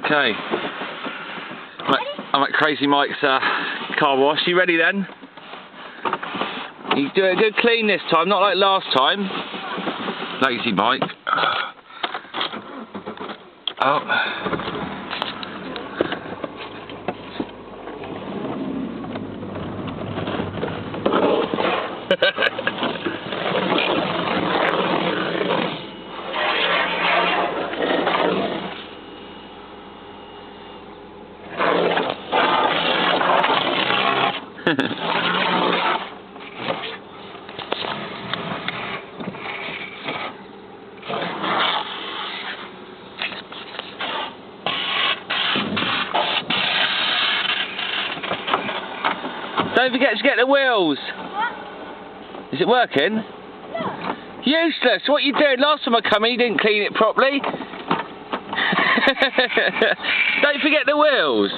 Okay. I'm at Crazy Mike's car wash. You ready then? You do a good clean this time, not like last time. Lazy Mike. Oh. Don't forget to get the wheels. What? Is it working? No. Useless. What are you doing? Last time I come in, you didn't clean it properly. Don't forget the wheels.